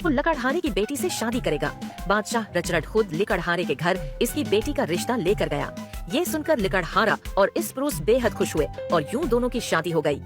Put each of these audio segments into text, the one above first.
वो लकड़हारे की बेटी से शादी करेगा। बादशाह रचरट खुद लिकड़हारे के घर इसकी बेटी का रिश्ता लेकर गया। ये सुनकर लिकड़हारा और इस पुरुष बेहद खुश हुए और यूं दोनों की शादी हो गई।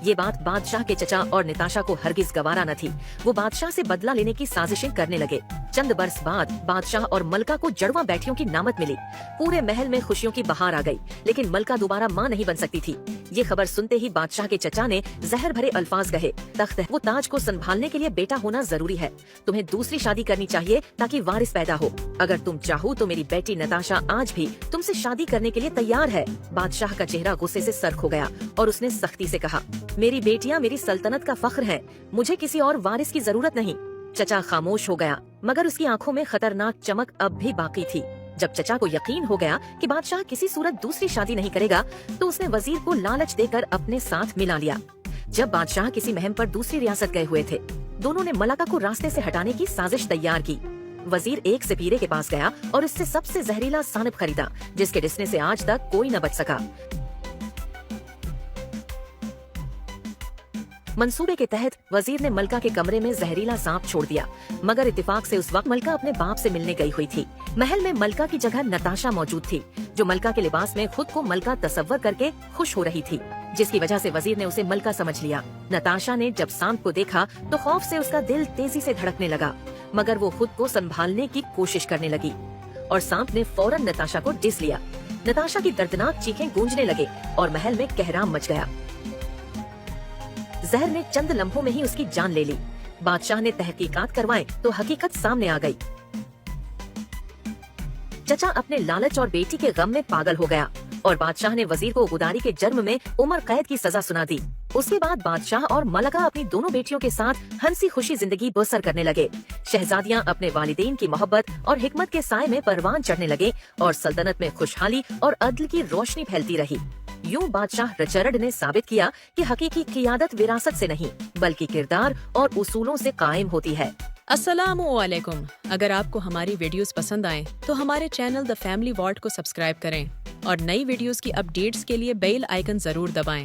ये बात बादशाह के चचा और निताशा को हरगिज गवारा न थी। वो बादशाह से बदला लेने की साजिशें करने लगे। चंद बरस बाद बादशाह और मलका को जड़वा बेटियों की नामत मिली। पूरे महल में खुशियों की बहार आ गई, लेकिन मलका दोबारा मां नहीं बन सकती थी। ये खबर सुनते ही बादशाह के चचा ने जहर भरे अल्फाज कहे, तख्त वो ताज को संभालने के लिए बेटा होना जरूरी है। तुम्हें दूसरी शादी करनी चाहिए ताकि वारिस पैदा हो। अगर तुम चाहो तो मेरी बेटी नताशा आज भी तुमसे शादी करने के लिए तैयार है। बादशाह का चेहरा गुस्से से सर्क हो गया और उसने सख्ती से कहा, मेरी बेटियां मेरी सल्तनत का फख्र हैं। मुझे किसी और वारिस की जरूरत नहीं। चचा खामोश हो गया, मगर उसकी आंखों में खतरनाक चमक अब भी बाकी थी। जब चचा को यकीन हो गया कि बादशाह किसी सूरत दूसरी शादी नहीं करेगा, तो उसने वजीर को लालच देकर अपने साथ मिला लिया। जब बादशाह किसी मुहिम पर दूसरी रियासत गए हुए थे, दोनों ने मलका को रास्ते से हटाने की साजिश तैयार की। वजीर एक सपीरे के पास गया और इससे सबसे जहरीला सानब खरीदा, जिसके रिसने से आज तक कोई न बच सका। मंसूबे के तहत वजीर ने मलका के कमरे में जहरीला सांप छोड़ दिया, मगर इत्तेफाक से उस वक्त मलका अपने बाप से मिलने गई हुई थी। महल में मलका की जगह नताशा मौजूद थी, जो मलका के लिबास में खुद को मलका तसव्वुर करके खुश हो रही थी, जिसकी वजह से वजीर ने उसे मलका समझ लिया। नताशा ने जब सांप को देखा तो खौफ से उसका दिल तेजी से धड़कने लगा, मगर वो खुद को संभालने की कोशिश करने लगी और सांप ने फौरन नताशा को डिस लिया। नताशा की दर्दनाक चीखें गूंजने लगे और महल में कहराम मच गया। जहर ने चंद लम्हों में ही उसकी जान ले ली। बादशाह ने तहकीकात करवाए तो हकीकत सामने आ गई। चचा अपने लालच और बेटी के गम में पागल हो गया और बादशाह ने वजीर को गुदारी के जुर्म में उम्र कैद की सजा सुना दी। उसके बाद बादशाह और मलका अपनी दोनों बेटियों के साथ हंसी खुशी जिंदगी बसर करने लगे। शहजादियां अपने वालिदैन की मोहब्बत और हिकमत के साए में परवान चढ़ने लगे और सल्तनत में खुशहाली और अदल की रोशनी फैलती रही। यूं बादशाह रचरट ने साबित किया कि हकीकी क़ियादत विरासत से नहीं, बल्कि किरदार और उसूलों से कायम होती है। अस्सलामुअलैकुम। अगर आपको हमारी वीडियोस पसंद आए तो हमारे चैनल द फैमिली वॉल्ट को सब्सक्राइब करें और नई वीडियोस की अपडेट्स के लिए बेल आइकन जरूर दबाएं।